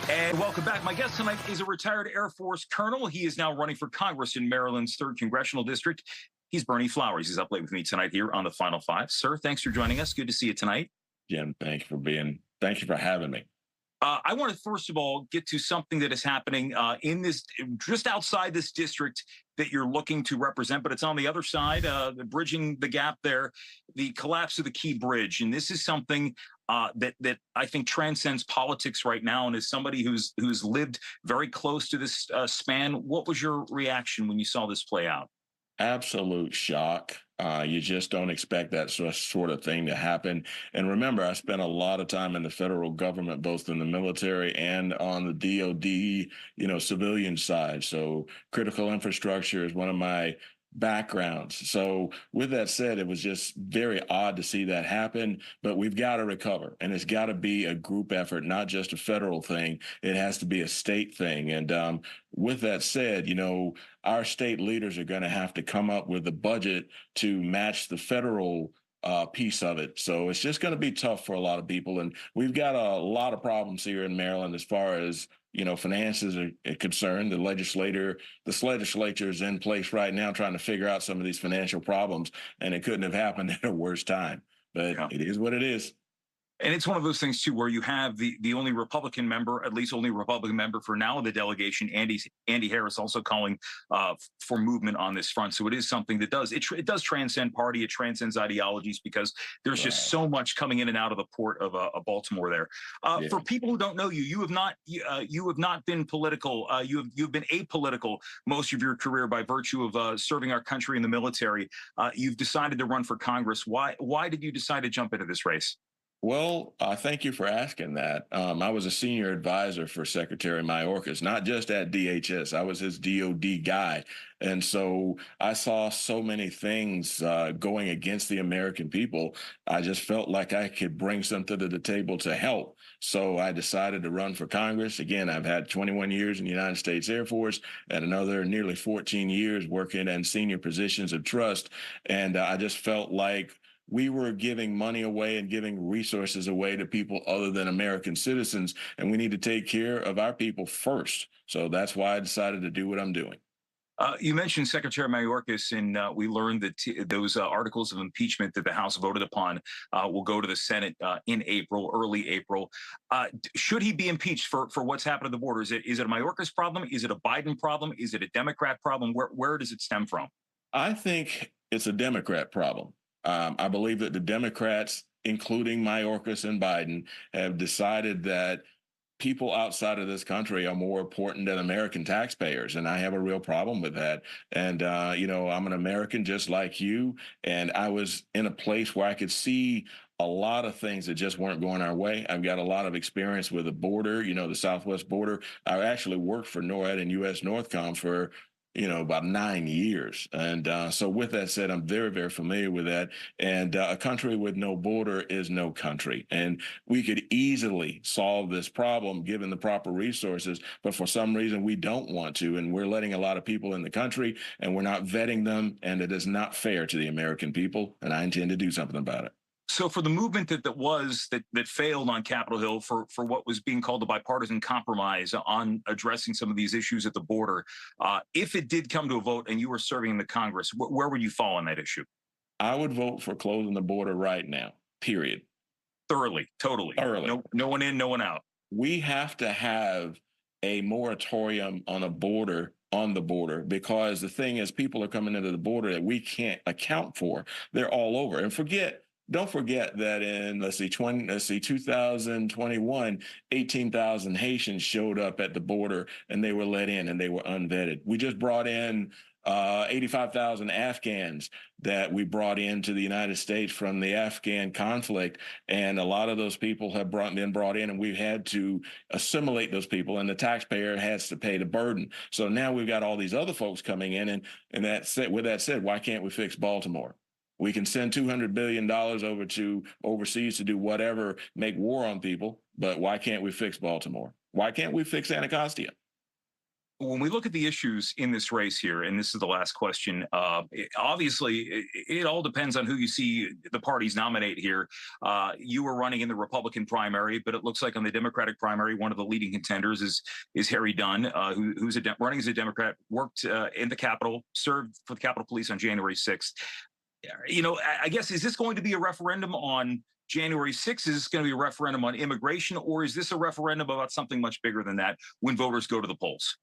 And welcome back. My guest tonight is a retired Air Force colonel. He is now running for Congress in Maryland's 3rd Congressional District. He's Berney Flowers. He's up late with me tonight here on the Final Five. Sir, thanks for joining us. Good to see you tonight. Jim, thank you for having me. I want to first of all get to something that is happening in this, just outside this district that you're looking to represent, but it's on the other side, bridging the gap there, the collapse of the Key Bridge. And this is something that I think transcends politics right now. And as somebody who's lived very close to this span, what was your reaction when you saw this play out? Absolute shock. You just don't expect that sort of thing to happen. And remember, I spent a lot of time in the federal government, both in the military and on the DOD, civilian side. So critical infrastructure is one of my backgrounds. So with that said, it was just very odd to see that happen, but we've got to recover, and it's got to be a group effort, not just a federal thing. It has to be a state thing. And with that said, our state leaders are going to have to come up with a budget to match the federal piece of it. So it's just going to be tough for a lot of people. And we've got a lot of problems here in Maryland as far as finances are concerned. The legislature is in place right now trying to figure out some of these financial problems, and it couldn't have happened at a worse time. But yeah, it is what it is. And it's one of those things, too, where you have the only Republican member, at least only Republican member for now in the delegation, Andy Harris, also calling for movement on this front. So it is something that it does transcend party. It transcends ideologies, because there's just so much coming in and out of the port of Baltimore there. For people who don't know you, you have not been political. You've been apolitical most of your career by virtue of serving our country in the military. You've decided to run for Congress. Why did you decide to jump into this race? Well, thank you for asking that. I was a senior advisor for Secretary Mayorkas, not just at DHS. I was his DOD guy. And so I saw so many things going against the American people. I just felt like I could bring something to the table to help. So I decided to run for Congress. Again, I've had 21 years in the United States Air Force and another nearly 14 years working in senior positions of trust. And I just felt like we were giving money away and giving resources away to people other than American citizens, and we need to take care of our people first. So that's why I decided to do what I'm doing. You mentioned Secretary Mayorkas, and we learned that those articles of impeachment that the House voted upon will go to the Senate in April, early April. Should he be impeached for what's happened at the border? Is it a Mayorkas problem? Is it a Biden problem? Is it a Democrat problem? Where does it stem from? I think it's a Democrat problem. I believe that the Democrats, including Mayorkas and Biden, have decided that people outside of this country are more important than American taxpayers. And I have a real problem with that. And, I'm an American just like you. And I was in a place where I could see a lot of things that just weren't going our way. I've got a lot of experience with the border, the Southwest border. I actually worked for NORAD and U.S. Northcom for about 9 years. And so with that said, I'm very, very familiar with that. And a country with no border is no country. And we could easily solve this problem given the proper resources. But for some reason, we don't want to. And we're letting a lot of people in the country, and we're not vetting them. And it is not fair to the American people. And I intend to do something about it. So for the movement that failed on Capitol Hill for what was being called a bipartisan compromise on addressing some of these issues at the border, if it did come to a vote and you were serving in the Congress, where would you fall on that issue? I would vote for closing the border right now, period. Thoroughly, totally. Thoroughly. No one in, no one out. We have to have a moratorium on the border, because the thing is, people are coming into the border that we can't account for. They're all over. And don't forget that in, 2021, 18,000 Haitians showed up at the border, and they were let in and they were unvetted. We just brought in 85,000 Afghans that we brought into the United States from the Afghan conflict. And a lot of those people have been brought in, and we've had to assimilate those people, and the taxpayer has to pay the burden. So now we've got all these other folks coming in. And with that said, why can't we fix Baltimore? We can send $200 billion over to overseas to do whatever, make war on people. But why can't we fix Baltimore? Why can't we fix Anacostia? when we look at the issues in this race here, and this is the last question, obviously it all depends on who you see the parties nominate here. You were running in the Republican primary, but it looks like on the Democratic primary, one of the leading contenders is Harry Dunn, who's running as a Democrat, worked in the Capitol, served for the Capitol Police on January 6th. You know, I guess, is this going to be a referendum on January 6th? Is this going to be a referendum on immigration, or is this a referendum about something much bigger than that when voters go to the polls?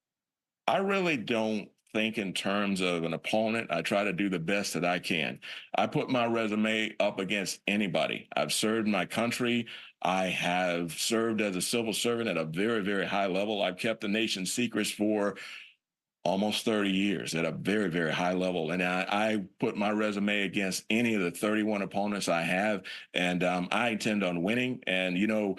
I really don't think in terms of an opponent. I try to do the best that I can. I put my resume up against anybody. I've served my country. I have served as a civil servant at a very, very high level. I've kept the nation's secrets for almost 30 years at a very, very high level. And I put my resume against any of the 31 opponents I have, and I intend on winning. And, you know,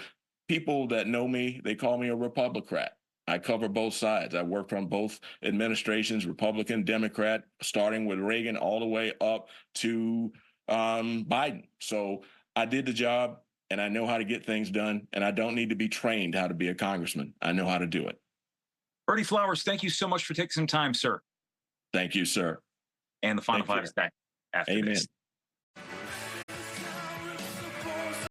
people that know me, they call me a Republican. I cover both sides. I worked on both administrations, Republican, Democrat, starting with Reagan all the way up to Biden. So I did the job, and I know how to get things done, and I don't need to be trained how to be a congressman. I know how to do it. Berney Flowers, thank you so much for taking some time, sir. Thank you, sir. And the final fight is back after Amen. this.